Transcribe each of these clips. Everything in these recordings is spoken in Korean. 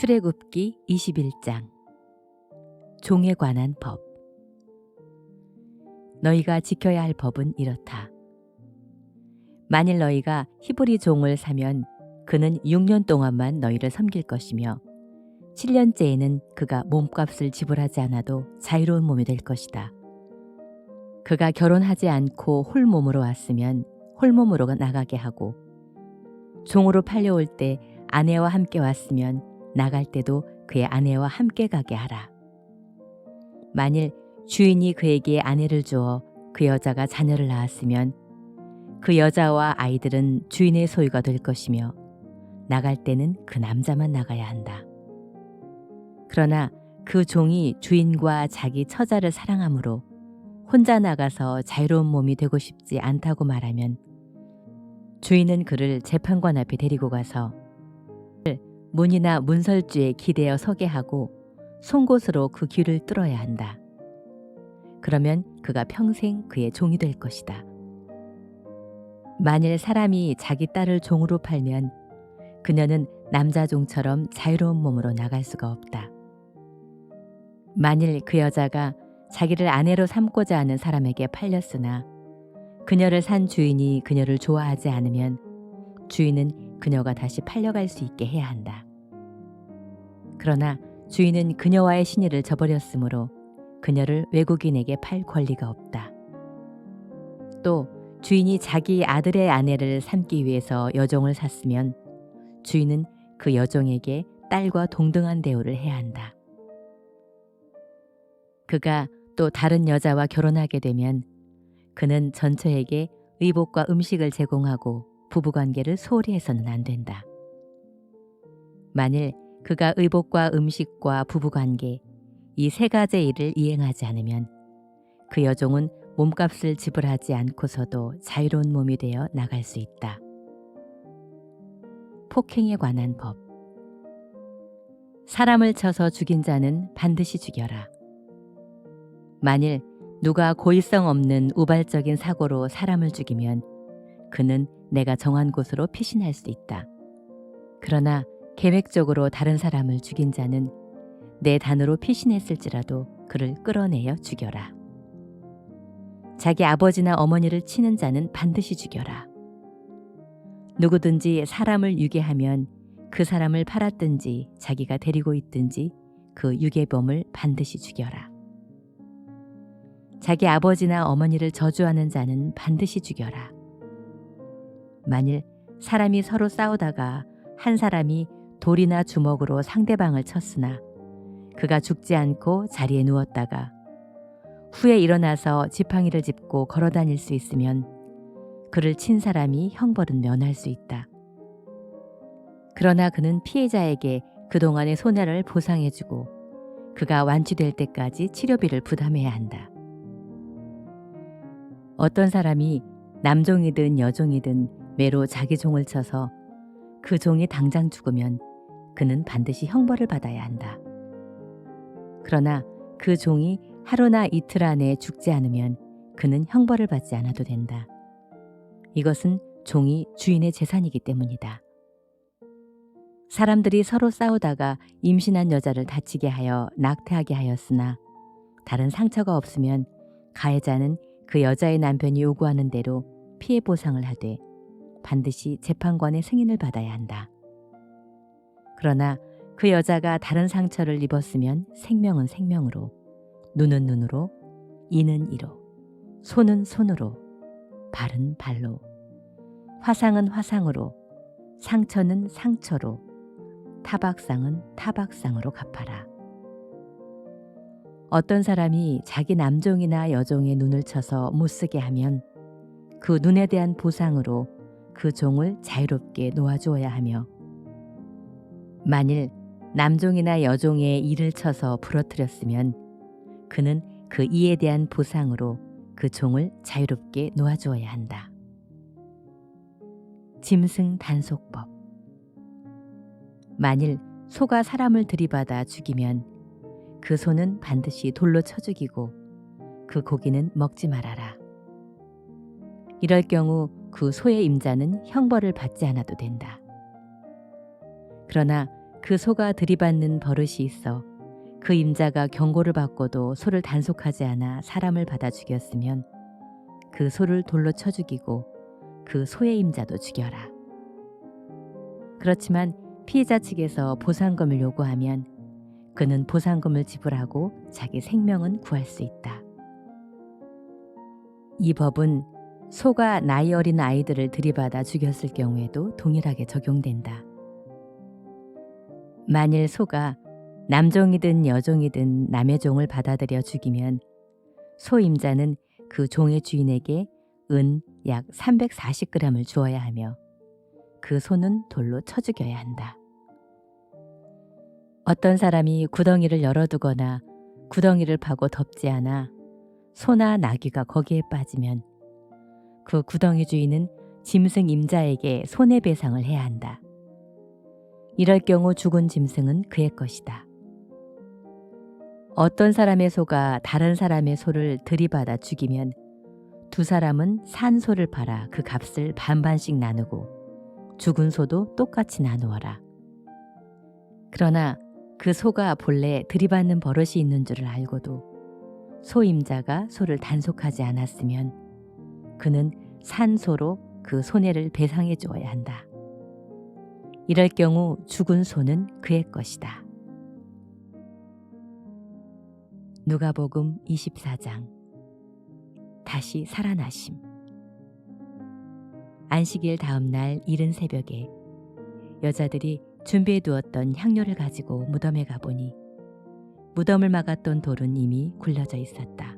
출애굽기 21장 종에 관한 법. 너희가 지켜야 할 법은 이렇다. 만일 너희가 히브리 종을 사면 그는 6년 동안만 너희를 섬길 것이며 7년째에는 그가 몸값을 지불하지 않아도 자유로운 몸이 될 것이다. 그가 결혼하지 않고 홀몸으로 왔으면 홀몸으로 나가게 하고, 종으로 팔려올 때 아내와 함께 왔으면 나갈 때도 그의 아내와 함께 가게 하라. 만일 주인이 그에게 아내를 주어 그 여자가 자녀를 낳았으면 그 여자와 아이들은 주인의 소유가 될 것이며 나갈 때는 그 남자만 나가야 한다. 그러나 그 종이 주인과 자기 처자를 사랑하므로 혼자 나가서 자유로운 몸이 되고 싶지 않다고 말하면 주인은 그를 재판관 앞에 데리고 가서 문이나 문설주에 기대어 서게 하고 송곳으로 그 귀를 뚫어야 한다. 그러면 그가 평생 그의 종이 될 것이다. 만일 사람이 자기 딸을 종으로 팔면 그녀는 남자 종처럼 자유로운 몸으로 나갈 수가 없다. 만일 그 여자가 자기를 아내로 삼고자 하는 사람에게 팔렸으나 그녀를 산 주인이 그녀를 좋아하지 않으면 주인은 그녀가 다시 팔려갈 수 있게 해야 한다. 그러나 주인은 그녀와의 신의를 저버렸으므로 그녀를 외국인에게 팔 권리가 없다. 또 주인이 자기 아들의 아내를 삼기 위해서 여종을 샀으면 주인은 그 여종에게 딸과 동등한 대우를 해야 한다. 그가 또 다른 여자와 결혼하게 되면 그는 전처에게 의복과 음식을 제공하고 부부관계를 소홀히 해서는 안 된다. 만일 그가 의복과 음식과 부부관계 이 세 가지 일을 이행하지 않으면 그 여종은 몸값을 지불하지 않고서도 자유로운 몸이 되어 나갈 수 있다. 폭행에 관한 법. 사람을 쳐서 죽인 자는 반드시 죽여라. 만일 누가 고의성 없는 우발적인 사고로 사람을 죽이면 그는 내가 정한 곳으로 피신할 수 있다. 그러나 계획적으로 다른 사람을 죽인 자는 내 단으로 피신했을지라도 그를 끌어내어 죽여라. 자기 아버지나 어머니를 치는 자는 반드시 죽여라. 누구든지 사람을 유괴하면 그 사람을 팔았든지 자기가 데리고 있든지 그 유괴범을 반드시 죽여라. 자기 아버지나 어머니를 저주하는 자는 반드시 죽여라. 만일 사람이 서로 싸우다가 한 사람이 돌이나 주먹으로 상대방을 쳤으나 그가 죽지 않고 자리에 누웠다가 후에 일어나서 지팡이를 짚고 걸어다닐 수 있으면 그를 친 사람이 형벌은 면할 수 있다. 그러나 그는 피해자에게 그동안의 손해를 보상해주고 그가 완치될 때까지 치료비를 부담해야 한다. 어떤 사람이 남종이든 여종이든 매로 자기 종을 쳐서 그 종이 당장 죽으면 그는 반드시 형벌을 받아야 한다. 그러나 그 종이 하루나 이틀 안에 죽지 않으면 그는 형벌을 받지 않아도 된다. 이것은 종이 주인의 재산이기 때문이다. 사람들이 서로 싸우다가 임신한 여자를 다치게 하여 낙태하게 하였으나 다른 상처가 없으면 가해자는 그 여자의 남편이 요구하는 대로 피해 보상을 하되 반드시 재판관의 승인을 받아야 한다. 그러나 그 여자가 다른 상처를 입었으면 생명은 생명으로, 눈은 눈으로, 이는 이로, 손은 손으로, 발은 발로, 화상은 화상으로, 상처는 상처로, 타박상은 타박상으로 갚아라. 어떤 사람이 자기 남종이나 여종의 눈을 쳐서 못쓰게 하면 그 눈에 대한 보상으로 그 종을 자유롭게 놓아주어야 하며, 만일 남종이나 여종의 이를 쳐서 부러뜨렸으면 그는 그 이에 대한 보상으로 그 종을 자유롭게 놓아주어야 한다. 짐승 단속법. 만일 소가 사람을 들이받아 죽이면 그 소는 반드시 돌로 쳐 죽이고 그 고기는 먹지 말아라. 이럴 경우 그 소의 임자는 형벌을 받지 않아도 된다. 그러나 그 소가 들이받는 버릇이 있어 그 임자가 경고를 받고도 소를 단속하지 않아 사람을 받아 죽였으면 그 소를 돌로 쳐 죽이고 그 소의 임자도 죽여라. 그렇지만 피해자 측에서 보상금을 요구하면 그는 보상금을 지불하고 자기 생명은 구할 수 있다. 이 법은 소가 나이 어린 아이들을 들이받아 죽였을 경우에도 동일하게 적용된다. 만일 소가 남종이든 여종이든 남의 종을 받아들여 죽이면 소임자는 그 종의 주인에게 은 약 340g을 주어야 하며 그 소는 돌로 쳐 죽여야 한다. 어떤 사람이 구덩이를 열어두거나 구덩이를 파고 덮지 않아 소나 나귀가 거기에 빠지면 그 구덩이 주인은 짐승 임자에게 손해배상을 해야 한다. 이럴 경우 죽은 짐승은 그의 것이다. 어떤 사람의 소가 다른 사람의 소를 들이받아 죽이면 두 사람은 산 소를 팔아 그 값을 반반씩 나누고 죽은 소도 똑같이 나누어라. 그러나 그 소가 본래 들이받는 버릇이 있는 줄을 알고도 소임자가 소를 단속하지 않았으면 그는 산 소로 그 손해를 배상해 주어야 한다. 이럴 경우 죽은 소는 그의 것이다. 누가복음 24장. 다시 살아나심. 안식일 다음 날 이른 새벽에 여자들이 준비해 두었던 향료를 가지고 무덤에 가보니 무덤을 막았던 돌은 이미 굴려져 있었다.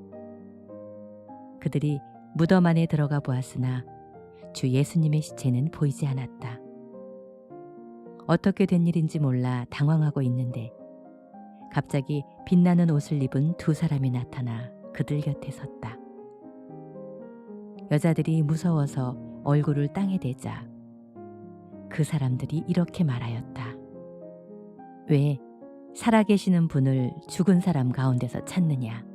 그들이 무덤 안에 들어가 보았으나 주 예수님의 시체는 보이지 않았다. 어떻게 된 일인지 몰라 당황하고 있는데 갑자기 빛나는 옷을 입은 두 사람이 나타나 그들 곁에 섰다. 여자들이 무서워서 얼굴을 땅에 대자 그 사람들이 이렇게 말하였다. 왜 살아계시는 분을 죽은 사람 가운데서 찾느냐?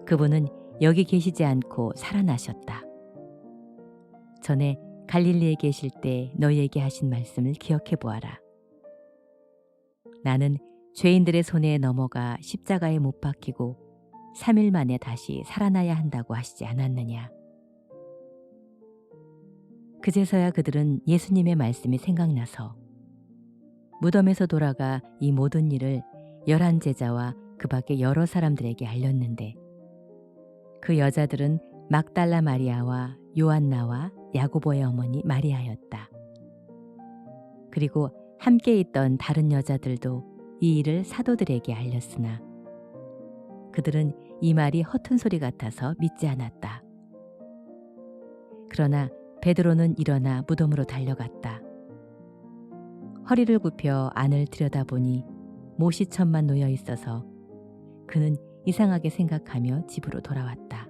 그분은 여기 계시지 않고 살아나셨다. 전에 갈릴리에 계실 때 너희에게 하신 말씀을 기억해 보아라. 나는 죄인들의 손에 넘어가 십자가에 못 박히고 3일 만에 다시 살아나야 한다고 하시지 않았느냐? 그제서야 그들은 예수님의 말씀이 생각나서 무덤에서 돌아가 이 모든 일을 11제자와 그 밖에 여러 사람들에게 알렸는데 그 여자들은 막달라 마리아와 요한나와 야고보의 어머니 마리아였다. 그리고 함께 있던 다른 여자들도 이 일을 사도들에게 알렸으나 그들은 이 말이 허튼 소리 같아서 믿지 않았다. 그러나 베드로는 일어나 무덤으로 달려갔다. 허리를 굽혀 안을 들여다보니 모시천만 놓여 있어서 그는 이상하게 생각하며 집으로 돌아왔다.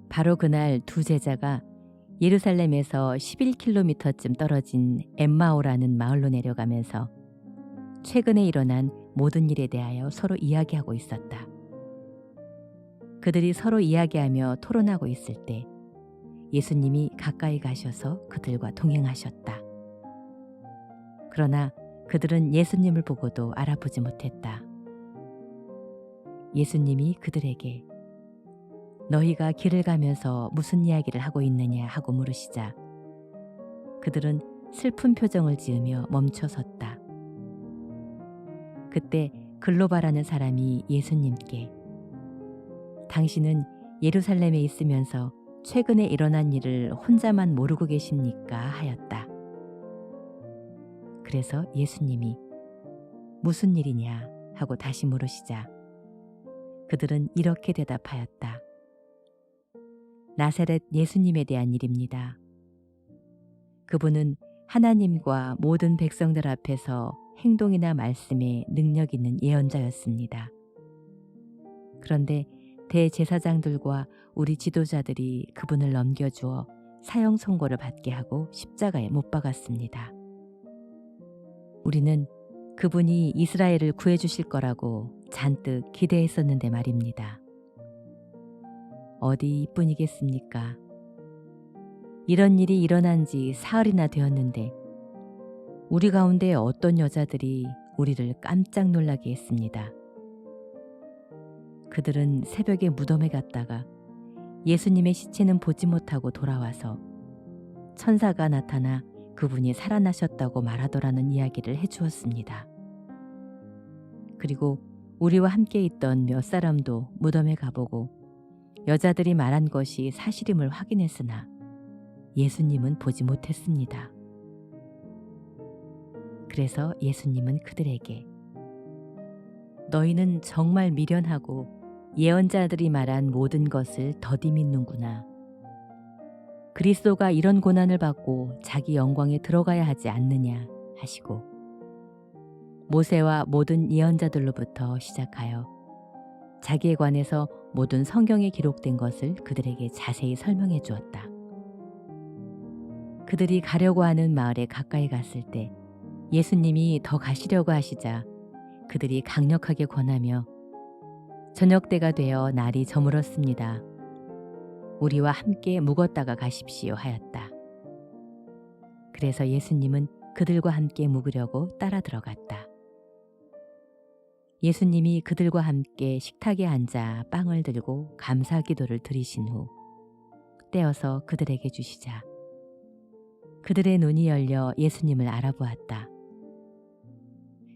바로 그날 두 제자가 예루살렘에서 11km쯤 떨어진 엠마오라는 마을로 내려가면서 최근에 일어난 모든 일에 대하여 서로 이야기하고 있었다. 그들이 서로 이야기하며 토론하고 있을 때 예수님이 가까이 가셔서 그들과 동행하셨다. 그러나 그들은 예수님을 보고도 알아보지 못했다. 예수님이 그들에게 너희가 길을 가면서 무슨 이야기를 하고 있느냐 하고 물으시자 그들은 슬픈 표정을 지으며 멈춰 섰다. 그때 글로바라는 사람이 예수님께 당신은 예루살렘에 있으면서 최근에 일어난 일을 혼자만 모르고 계십니까? 하였다. 그래서 예수님이 무슨 일이냐 하고 다시 물으시자 그들은 이렇게 대답하였다. 나사렛 예수님에 대한 일입니다. 그분은 하나님과 모든 백성들 앞에서 행동이나 말씀에 능력 있는 예언자였습니다. 그런데 대제사장들과 우리 지도자들이 그분을 넘겨주어 사형 선고를 받게 하고 십자가에 못 박았습니다. 우리는 그분이 이스라엘을 구해주실 거라고 잔뜩 기대했었는데 말입니다. 어디 이뿐이겠습니까? 이런 일이 일어난 지 사흘이나 되었는데 우리 가운데 어떤 여자들이 우리를 깜짝 놀라게 했습니다. 그들은 새벽에 무덤에 갔다가 예수님의 시체는 보지 못하고 돌아와서 천사가 나타나 그분이 살아나셨다고 말하더라는 이야기를 해주었습니다. 그리고 우리와 함께 있던 몇 사람도 무덤에 가보고 여자들이 말한 것이 사실임을 확인했으나 예수님은 보지 못했습니다. 그래서 예수님은 그들에게 너희는 정말 미련하고 예언자들이 말한 모든 것을 더디 믿는구나. 그리스도가 이런 고난을 받고 자기 영광에 들어가야 하지 않느냐 하시고 모세와 모든 예언자들로부터 시작하여 자기에 관해서 모든 성경에 기록된 것을 그들에게 자세히 설명해 주었다. 그들이 가려고 하는 마을에 가까이 갔을 때 예수님이 더 가시려고 하시자 그들이 강력하게 권하며 저녁 때가 되어 날이 저물었습니다. 우리와 함께 묵었다가 가십시오 하였다. 그래서 예수님은 그들과 함께 묵으려고 따라 들어갔다. 예수님이 그들과 함께 식탁에 앉아 빵을 들고 감사 기도를 드리신 후 떼어서 그들에게 주시자 그들의 눈이 열려 예수님을 알아보았다.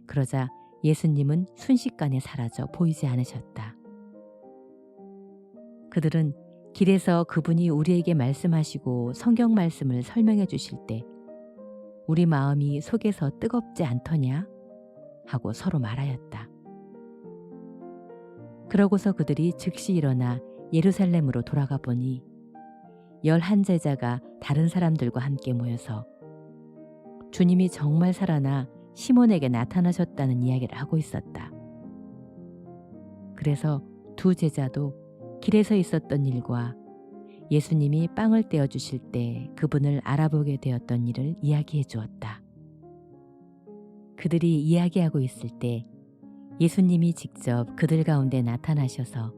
그러자 예수님은 순식간에 사라져 보이지 않으셨다. 그들은 길에서 그분이 우리에게 말씀하시고 성경 말씀을 설명해 주실 때 우리 마음이 속에서 뜨겁지 않더냐? 하고 서로 말하였다. 그러고서 그들이 즉시 일어나 예루살렘으로 돌아가 보니 11제자가 다른 사람들과 함께 모여서 주님이 정말 살아나 시몬에게 나타나셨다는 이야기를 하고 있었다. 그래서 두 제자도 길에서 있었던 일과 예수님이 빵을 떼어 주실 때 그분을 알아보게 되었던 일을 이야기해 주었다. 그들이 이야기하고 있을 때 예수님이 직접 그들 가운데 나타나셔서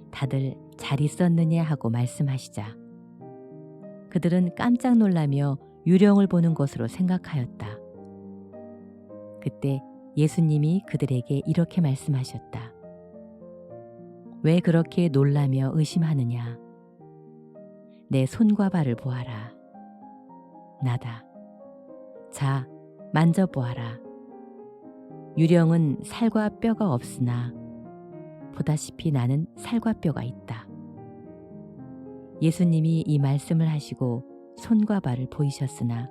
다들 잘 있었느냐 하고 말씀하시자 그들은 깜짝 놀라며 유령을 보는 것으로 생각하였다. 그때 예수님이 그들에게 이렇게 말씀하셨다. 왜 그렇게 놀라며 의심하느냐? 내 손과 발을 보아라. 나다. 자, 만져보아라. 유령은 살과 뼈가 없으나 보다시피 나는 살과 뼈가 있다. 예수님이 이 말씀을 하시고 손과 발을 보이셨으나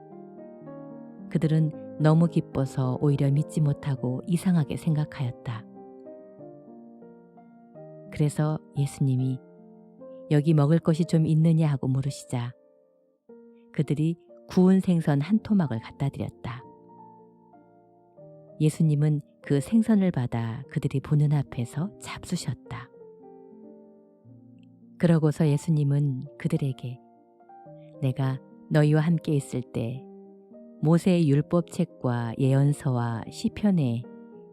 그들은 너무 기뻐서 오히려 믿지 못하고 이상하게 생각하였다. 그래서 예수님이 여기 먹을 것이 좀 있느냐 하고 물으시자 그들이 구운 생선 한 토막을 갖다 드렸다. 예수님은 그 생선을 받아 그들이 보는 앞에서 잡수셨다. 그러고서 예수님은 그들에게 내가 너희와 함께 있을 때 모세의 율법책과 예언서와 시편에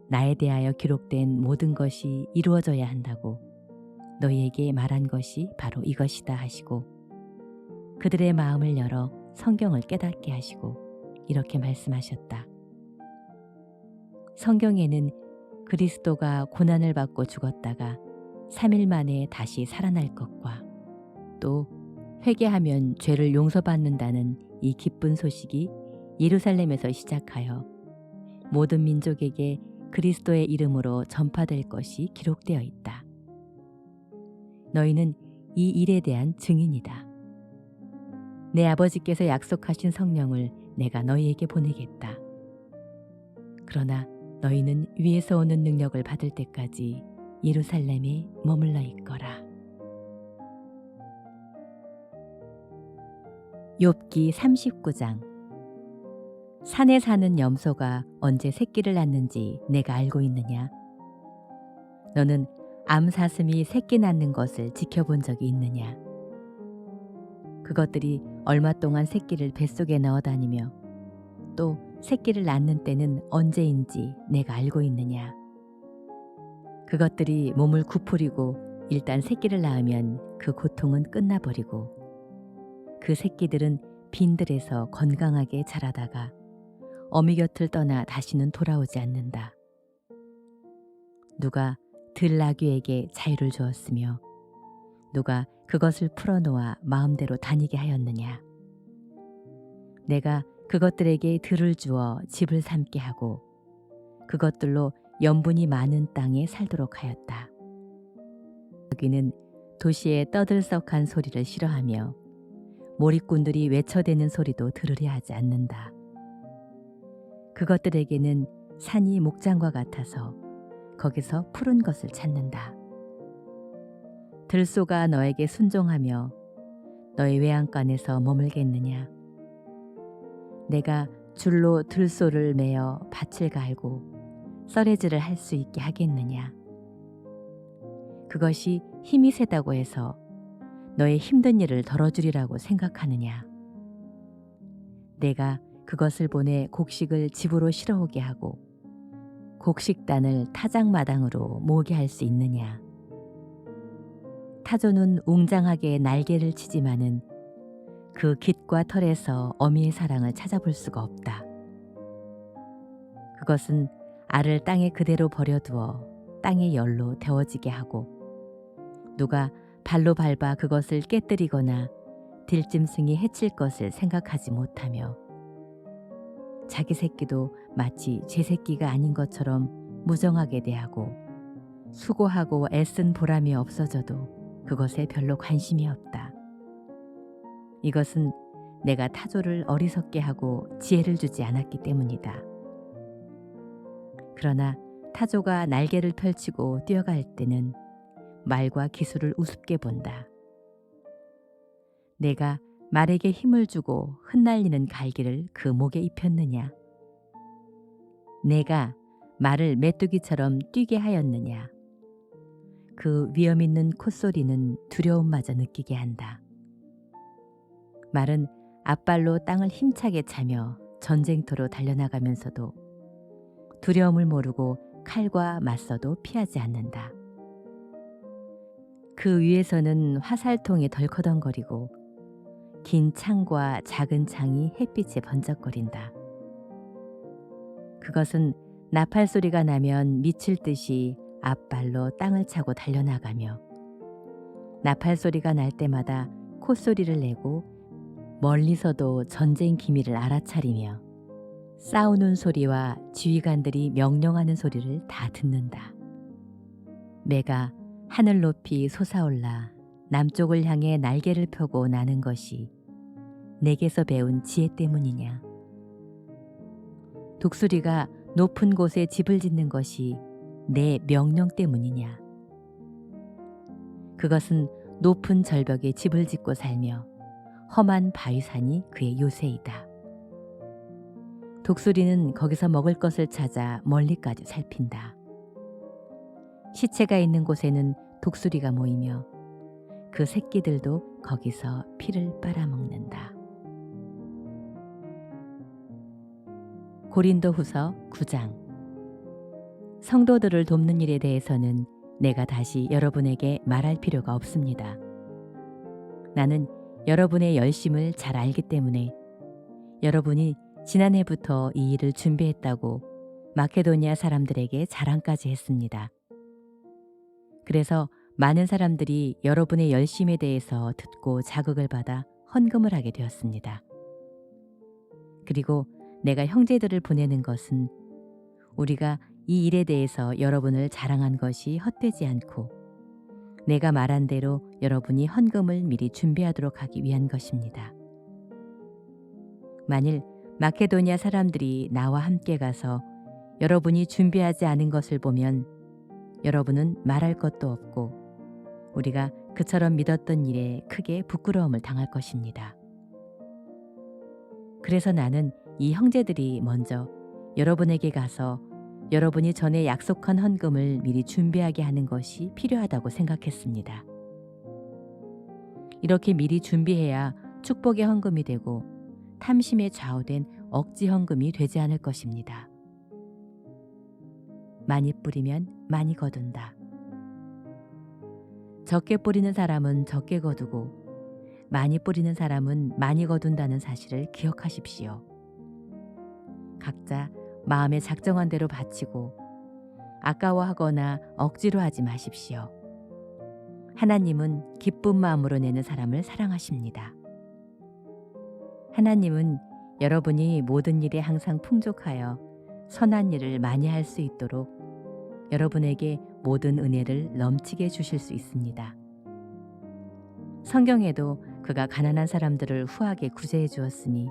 나에 대하여 기록된 모든 것이 이루어져야 한다고 너희에게 말한 것이 바로 이것이다 하시고 그들의 마음을 열어 성경을 깨닫게 하시고 이렇게 말씀하셨다. 성경에는 그리스도가 고난을 받고 죽었다가 3일 만에 다시 살아날 것과 또 회개하면 죄를 용서받는다는 이 기쁜 소식이 예루살렘에서 시작하여 모든 민족에게 그리스도의 이름으로 전파될 것이 기록되어 있다. 너희는 이 일에 대한 증인이다. 내 아버지께서 약속하신 성령을 내가 너희에게 보내겠다. 그러나 너희는 위에서 오는 능력을 받을 때까지 예루살렘에 머물러 있거라. 욥기 39장. 산에 사는 염소가 언제 새끼를 낳는지 내가 알고 있느냐? 너는 암사슴이 새끼 낳는 것을 지켜본 적이 있느냐? 그것들이 얼마 동안 새끼를 뱃속에 넣어 다니며 또 새끼를 낳는 때는 언제인지 내가 알고 있느냐? 그것들이 몸을 구부리고 일단 새끼를 낳으면 그 고통은 끝나버리고 그 새끼들은 빈들에서 건강하게 자라다가 어미 곁을 떠나 다시는 돌아오지 않는다. 누가 들나귀에게 자유를 주었으며 누가 그것을 풀어놓아 마음대로 다니게 하였느냐. 내가 그것들에게 들을 주어 집을 삼게 하고 그것들로 염분이 많은 땅에 살도록 하였다. 여기는 도시의 떠들썩한 소리를 싫어하며 몰입꾼들이 외쳐대는 소리도 들으려 하지 않는다. 그것들에게는 산이 목장과 같아서 거기서 푸른 것을 찾는다. 들소가 너에게 순종하며 너의 외양간에서 머물겠느냐. 내가 줄로 들소를 매어 밭을 갈고 썰매질을 할 수 있게 하겠느냐. 그것이 힘이 세다고 해서 너의 힘든 일을 덜어주리라고 생각하느냐. 내가 그것을 보내 곡식을 집으로 실어오게 하고 곡식단을 타작마당으로 모으게 할 수 있느냐. 타조는 웅장하게 날개를 치지만은 그 깃과 털에서 어미의 사랑을 찾아볼 수가 없다. 그것은 알을 땅에 그대로 버려두어 땅의 열로 데워지게 하고 누가 발로 밟아 그것을 깨뜨리거나 들짐승이 해칠 것을 생각하지 못하며 자기 새끼도 마치 제 새끼가 아닌 것처럼 무정하게 대하고 수고하고 애쓴 보람이 없어져도 그것에 별로 관심이 없다. 이것은 내가 타조를 어리석게 하고 지혜를 주지 않았기 때문이다. 그러나 타조가 날개를 펼치고 뛰어갈 때는 말과 기술을 우습게 본다. 내가 말에게 힘을 주고 흩날리는 갈기를 그 목에 입혔느냐. 내가 말을 메뚜기처럼 뛰게 하였느냐. 그 위험 있는 콧소리는 두려움마저 느끼게 한다. 말은 앞발로 땅을 힘차게 차며 전쟁터로 달려나가면서도 두려움을 모르고 칼과 맞서도 피하지 않는다. 그 위에서는 화살통이 덜커덩거리고 긴 창과 작은 창이 햇빛에 번쩍거린다. 그것은 나팔 소리가 나면 미칠 듯이 앞발로 땅을 차고 달려나가며 나팔 소리가 날 때마다 콧소리를 내고 멀리서도 전쟁 기미를 알아차리며 싸우는 소리와 지휘관들이 명령하는 소리를 다 듣는다. 매가 하늘 높이 솟아올라 남쪽을 향해 날개를 펴고 나는 것이 내게서 배운 지혜 때문이냐. 독수리가 높은 곳에 집을 짓는 것이 내 명령 때문이냐. 그것은 높은 절벽에 집을 짓고 살며 험한 바위산이 그의 요새이다. 독수리는 거기서 먹을 것을 찾아 멀리까지 살핀다. 시체가 있는 곳에는 독수리가 모이며 그 새끼들도 거기서 피를 빨아먹는다. 고린도후서 9장. 성도들을 돕는 일에 대해서는 내가 다시 여러분에게 말할 필요가 없습니다. 나는 여러분의 열심을 잘 알기 때문에 여러분이 지난해부터 이 일을 준비했다고 마케도니아 사람들에게 자랑까지 했습니다. 그래서 많은 사람들이 여러분의 열심에 대해서 듣고 자극을 받아 헌금을 하게 되었습니다. 그리고 내가 형제들을 보내는 것은 우리가 이 일에 대해서 여러분을 자랑한 것이 헛되지 않고 내가 말한 대로 여러분이 헌금을 미리 준비하도록 하기 위한 것입니다. 만일 마케도니아 사람들이 나와 함께 가서 여러분이 준비하지 않은 것을 보면 여러분은 말할 것도 없고 우리가 그처럼 믿었던 일에 크게 부끄러움을 당할 것입니다. 그래서 나는 이 형제들이 먼저 여러분에게 가서 여러분이 전에 약속한 헌금을 미리 준비하게 하는 것이 필요하다고 생각했습니다. 이렇게 미리 준비해야 축복의 헌금이 되고 탐심에 좌우된 억지 헌금이 되지 않을 것입니다. 많이 뿌리면 많이 거둔다. 적게 뿌리는 사람은 적게 거두고 많이 뿌리는 사람은 많이 거둔다는 사실을 기억하십시오. 각자 마음에 작정한 대로 바치고 아까워하거나 억지로 하지 마십시오. 하나님은 기쁜 마음으로 내는 사람을 사랑하십니다. 하나님은 여러분이 모든 일에 항상 풍족하여 선한 일을 많이 할 수 있도록 여러분에게 모든 은혜를 넘치게 주실 수 있습니다. 성경에도 그가 가난한 사람들을 후하게 구제해 주었으니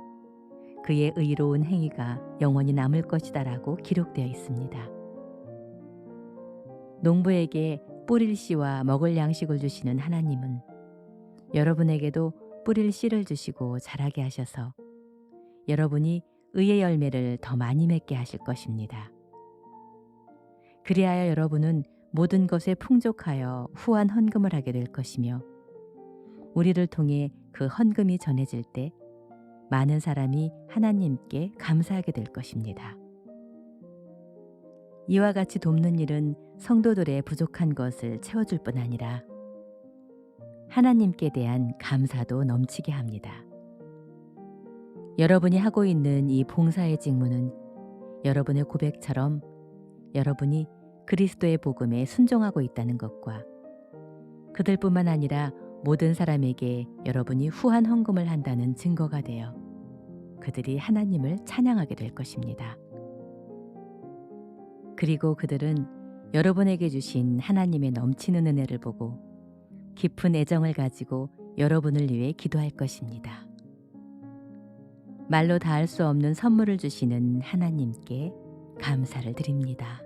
그의 의로운 행위가 영원히 남을 것이다라고 기록되어 있습니다. 농부에게 뿌릴 씨와 먹을 양식을 주시는 하나님은 여러분에게도 뿌릴 씨를 주시고 자라게 하셔서 여러분이 의의 열매를 더 많이 맺게 하실 것입니다. 그리하여 여러분은 모든 것에 풍족하여 후한 헌금을 하게 될 것이며 우리를 통해 그 헌금이 전해질 때 많은 사람이 하나님께 감사하게 될 것입니다. 이와 같이 돕는 일은 성도들의 부족한 것을 채워줄 뿐 아니라 하나님께 대한 감사도 넘치게 합니다. 여러분이 하고 있는 이 봉사의 직무는 여러분의 고백처럼 여러분이 그리스도의 복음에 순종하고 있다는 것과 그들뿐만 아니라 모든 사람에게 여러분이 후한 헌금을 한다는 증거가 되어 그들이 하나님을 찬양하게 될 것입니다. 그리고 그들은 여러분에게 주신 하나님의 넘치는 은혜를 보고 깊은 애정을 가지고 여러분을 위해 기도할 것입니다. 말로 다할 수 없는 선물을 주시는 하나님께 감사를 드립니다.